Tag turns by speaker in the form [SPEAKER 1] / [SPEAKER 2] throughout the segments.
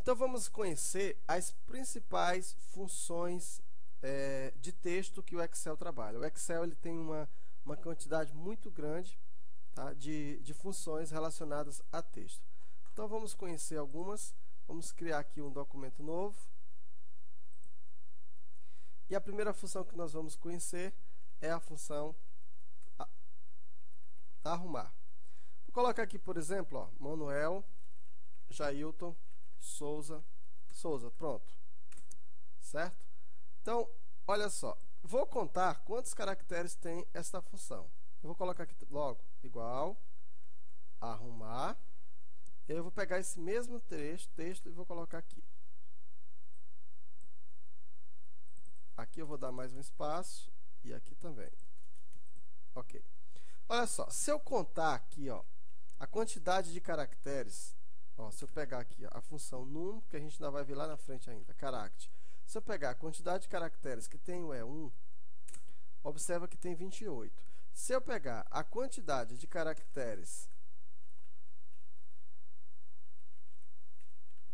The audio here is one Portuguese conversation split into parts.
[SPEAKER 1] Então vamos conhecer as principais funções de texto que o Excel trabalha. O Excel ele tem uma quantidade muito grande, tá, de funções relacionadas a texto. Então vamos conhecer algumas. Vamos criar aqui um documento novo. E a primeira função que nós vamos conhecer é a função arrumar. Vou colocar aqui, por exemplo, ó, Manuel Jailton Souza, pronto, certo? Então, olha só, vou contar quantos caracteres tem esta função. Eu vou colocar aqui logo, igual, arrumar, e eu vou pegar esse mesmo texto e vou colocar aqui. Aqui eu vou dar mais um espaço, e aqui também. Ok. Olha só, se eu contar aqui, ó, a quantidade de caracteres, ó, se eu pegar aqui ó, a função num, que a gente ainda vai ver lá na frente ainda, character. Se eu pegar a quantidade de caracteres que tem o E1, observa que tem 28. Se eu pegar a quantidade de caracteres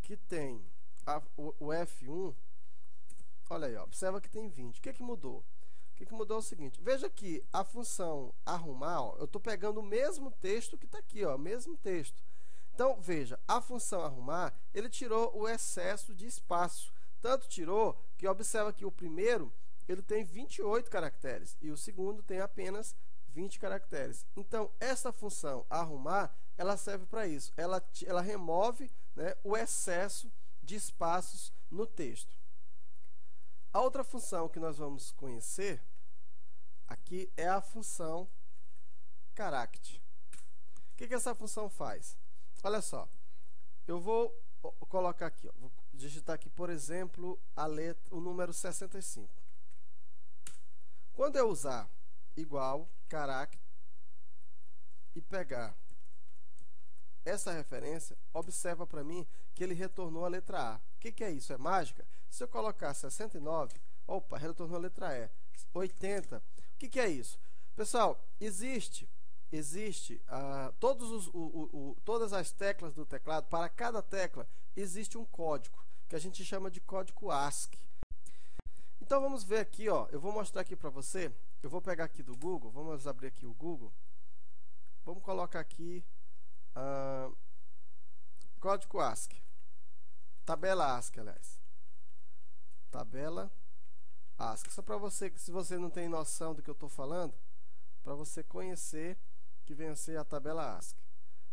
[SPEAKER 1] que tem o F1, olha aí, ó, observa que tem 20. O que mudou? O que mudou é o seguinte, veja que a função arrumar, ó, eu estou pegando o mesmo texto que está aqui, ó, mesmo texto. Então, veja, a função arrumar, ele tirou o excesso de espaço. Tanto tirou que observa que o primeiro ele tem 28 caracteres e o segundo tem apenas 20 caracteres. Então, essa função arrumar, ela serve para isso. Ela remove, né, o excesso de espaços no texto. A outra função que nós vamos conhecer aqui é a função character. O que essa função faz? Olha só, eu vou colocar aqui, ó, vou digitar aqui, por exemplo, o número 65. Quando eu usar igual, character, e pegar essa referência, observa para mim que ele retornou a letra A. O que é isso? É mágica? Se eu colocar 69, opa, retornou a letra E. 80, o que é isso? Pessoal, existe todas as teclas do teclado, para cada tecla existe um código, que a gente chama de código ASCII. Então vamos ver aqui, ó, eu vou mostrar aqui para você, eu vou pegar aqui do Google, vamos abrir aqui o Google, vamos colocar aqui código ASCII, tabela ASCII, aliás, tabela ASCII, só para você, se você não tem noção do que eu estou falando, para você conhecer que venha a ser a tabela ASCII.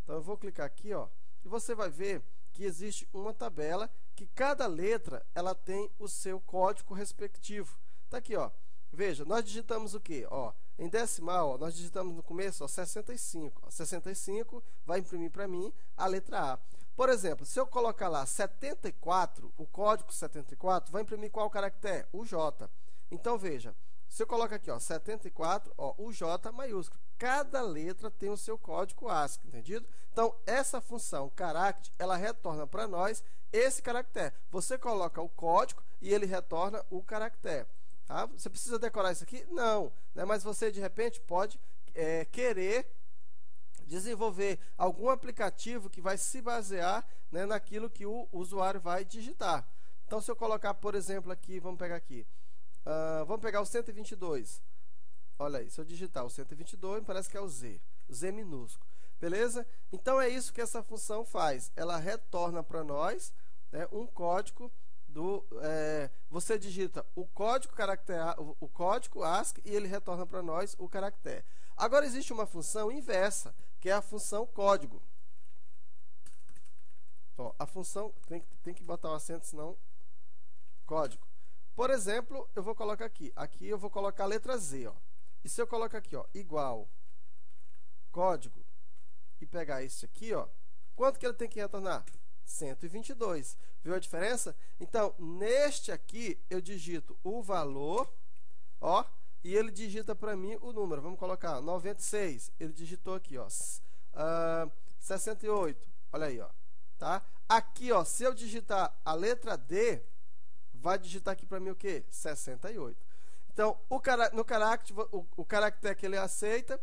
[SPEAKER 1] Então eu vou clicar aqui, ó, e você vai ver que existe uma tabela que cada letra ela tem o seu código respectivo. Tá aqui, ó. Veja, nós digitamos o quê? Ó, em decimal, ó, nós digitamos no começo, ó, 65. Ó, 65 vai imprimir para mim a letra A. Por exemplo, se eu colocar lá 74, o código 74 vai imprimir qual caractere? O J. Então veja, se eu colocar aqui, ó, 74, ó, o J maiúsculo. Cada letra tem o seu código ASCII, entendido? Então, essa função character, ela retorna para nós esse caractere. Você coloca o código e ele retorna o caractere. Tá? Você precisa decorar isso aqui? Não. Né? Mas você, de repente, pode querer desenvolver algum aplicativo que vai se basear, né, naquilo que o usuário vai digitar. Então, se eu colocar, por exemplo, aqui, vamos pegar aqui, vamos pegar o 122. Olha aí, se eu digitar o 122, parece que é o Z minúsculo. Beleza? Então, é isso que essa função faz. Ela retorna para nós, né, um código você digita o código ASCII e ele retorna para nós o caractere. Agora, existe uma função inversa, que é a função código. Ó, a função, tem que botar o acento, senão código. Por exemplo, eu vou colocar aqui. Aqui eu vou colocar a letra Z, ó. E se eu colocar aqui, ó, igual código e pegar esse aqui, ó, quanto que ele tem que retornar? 122. Viu a diferença? Então, neste aqui, eu digito o valor, ó, e ele digita para mim o número. Vamos colocar 96. Ele digitou aqui, ó, 68. Olha aí, ó, tá? Aqui, ó, se eu digitar a letra D, vai digitar aqui para mim o quê? 68. Então, no character, o caractere que ele aceita,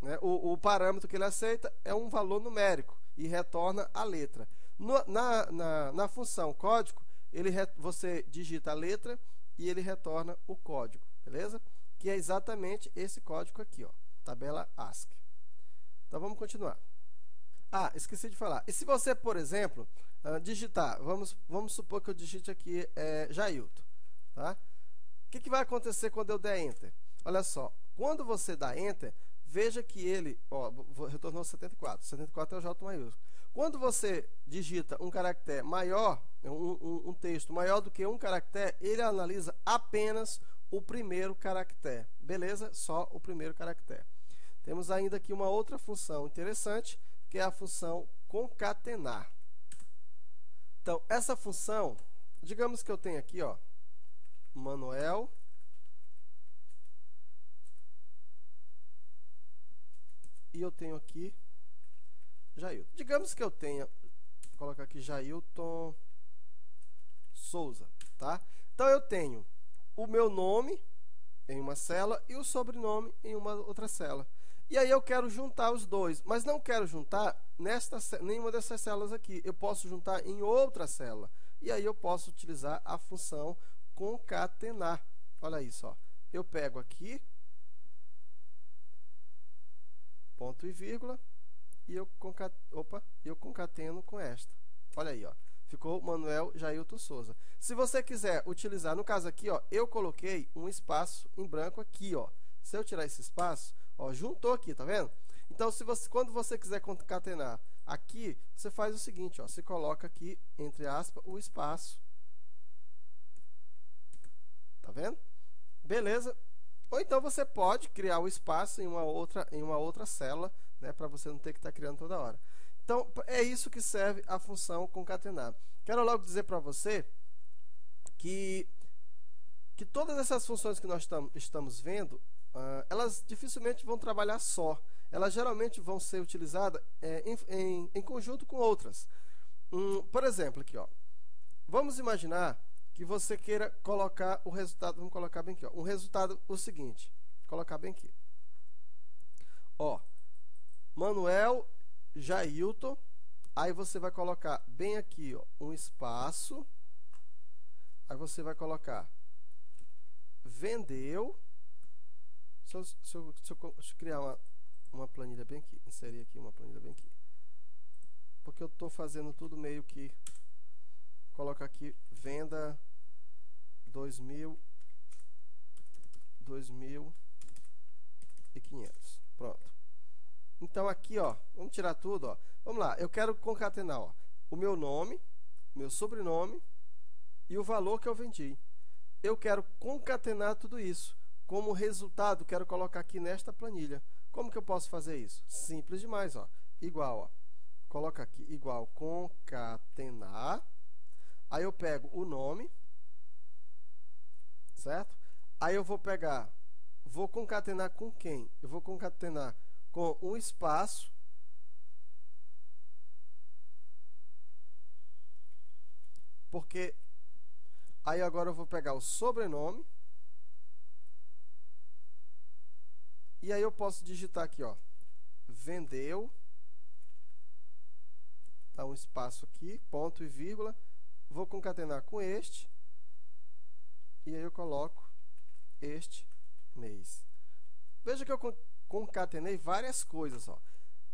[SPEAKER 1] né, o parâmetro que ele aceita é um valor numérico e retorna a letra. Na função código, você digita a letra e ele retorna o código, beleza? Que é exatamente esse código aqui, ó, tabela ASCII. Então, vamos continuar. Ah, esqueci de falar. E se você, por exemplo, digitar, vamos supor que eu digite aqui Jailton, tá? O que vai acontecer quando eu der Enter? Olha só, quando você dá Enter, veja que ele, ó, retornou 74. 74 é o J maiúsculo. Quando você digita um caractere maior, um texto maior do que um caractere, ele analisa apenas o primeiro caractere. Beleza? Só o primeiro caractere. Temos ainda aqui uma outra função interessante, que é a função concatenar. Então, essa função, digamos que eu tenho aqui, ó, Manuel e eu tenho aqui Jailton. Digamos que eu tenha, vou colocar aqui Jailton Souza, tá? Então, eu tenho o meu nome em uma célula e o sobrenome em uma outra célula. E aí eu quero juntar os dois, mas não quero juntar nenhuma dessas células aqui. Eu posso juntar em outra célula. E aí eu posso utilizar a função concatenar. Olha isso, ó. Eu pego aqui, ponto e vírgula, e eu concateno com esta. Olha aí, ó. Ficou Manuel Jailton Souza. Se você quiser utilizar, no caso aqui, ó, eu coloquei um espaço em branco aqui, ó. Se eu tirar esse espaço, ó, juntou aqui, tá vendo? Então, quando você quiser concatenar aqui, você faz o seguinte, ó, você coloca aqui, entre aspas, o espaço. Tá vendo? Beleza? Ou então você pode criar o espaço em uma outra célula, né, para você não ter que estar criando toda hora. Então, é isso que serve a função concatenar. Quero logo dizer para você que todas essas funções que nós estamos vendo, elas dificilmente vão trabalhar só. Elas geralmente vão ser utilizadas em conjunto com outras. Por exemplo, aqui, ó, vamos imaginar que você queira colocar o resultado, vamos colocar bem aqui, ó, um resultado, o seguinte, colocar bem aqui. Ó, Manuel Jailton, aí você vai colocar bem aqui, ó, um espaço, aí você vai colocar vendeu. Se eu criar uma planilha bem aqui, inserir aqui uma planilha bem aqui, porque eu estou fazendo tudo meio que, coloca aqui, venda 2.500, pronto. Então aqui, ó, vamos tirar tudo, ó. Vamos lá, eu quero concatenar, ó, o meu nome, meu sobrenome e o valor que eu vendi. Eu quero concatenar tudo isso. Como resultado, quero colocar aqui nesta planilha. Como que eu posso fazer isso? Simples demais, ó. Igual, ó. Coloca aqui, igual, concatenar. Aí eu pego o nome, certo? Aí eu vou concatenar com quem? Eu vou concatenar com um espaço, porque aí agora eu vou pegar o sobrenome, e aí eu posso digitar aqui, ó, vendeu, dá um espaço aqui, ponto e vírgula, vou concatenar com este, e aí eu coloco este mês. Veja que eu concatenei várias coisas, ó.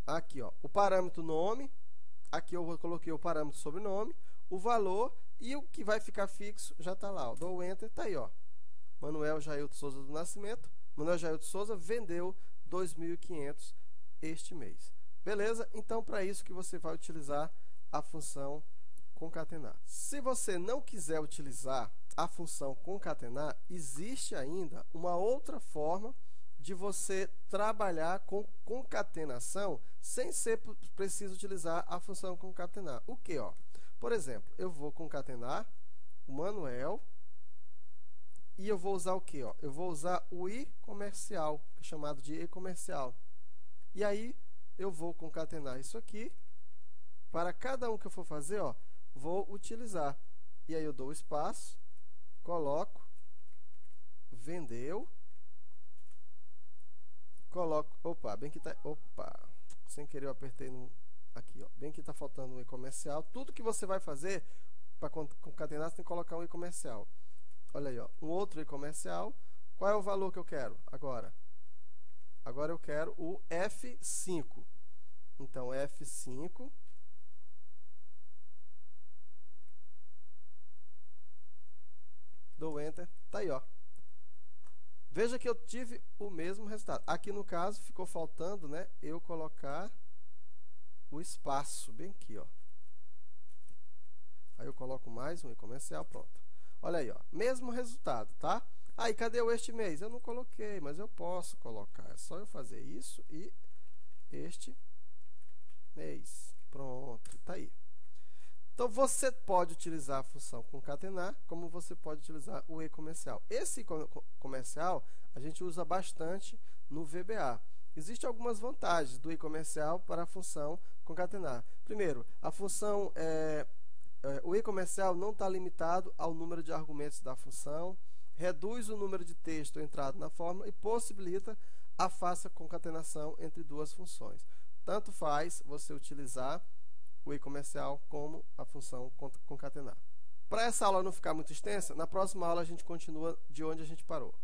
[SPEAKER 1] Aqui, ó, o parâmetro nome, aqui eu coloquei o parâmetro sobrenome, o valor, e o que vai ficar fixo já está lá, ó. Dou Enter, tá aí, ó. Manuel Jailton Souza do Nascimento. Manuel Jailton Souza vendeu 2.500 este mês. Beleza? Então, para isso que você vai utilizar a função concatenar. Se você não quiser utilizar a função concatenar, existe ainda uma outra forma de você trabalhar com concatenação sem ser preciso utilizar a função concatenar. O que, ó? Por exemplo, eu vou concatenar o Manuel e eu vou usar o que, ó? Eu vou usar o i comercial, que é chamado de i comercial. E aí eu vou concatenar isso aqui. Para cada um que eu for fazer, ó, vou utilizar. E aí eu dou espaço, coloco, vendeu, coloco, opa, bem que tá, opa, sem querer eu apertei no, Aqui, ó, bem que está faltando um e comercial. Tudo que você vai fazer para concatenar, você tem que colocar um e comercial. Olha aí, ó, um outro e comercial. Qual é o valor que eu quero agora? Agora eu quero o F5. Então, F5. Dou Enter. Tá aí, ó. Veja que eu tive o mesmo resultado. Aqui, no caso, ficou faltando, né, eu colocar o espaço bem aqui, ó. Aí eu coloco mais um e comercial, pronto. Olha aí, ó, mesmo resultado, tá? Aí, cadê o este mês? Eu não coloquei, mas eu posso colocar. É só eu fazer isso e este mês. Pronto, tá aí. Então, você pode utilizar a função concatenar, como você pode utilizar o e comercial. Esse comercial a gente usa bastante no VBA. Existem algumas vantagens do e comercial para a função concatenar. Primeiro, a função o e comercial não está limitado ao número de argumentos da função, reduz o número de texto entrado na fórmula e possibilita a fácil concatenação entre duas funções. Tanto faz você utilizar o e comercial como a função concatenar. Para essa aula não ficar muito extensa, na próxima aula a gente continua de onde a gente parou.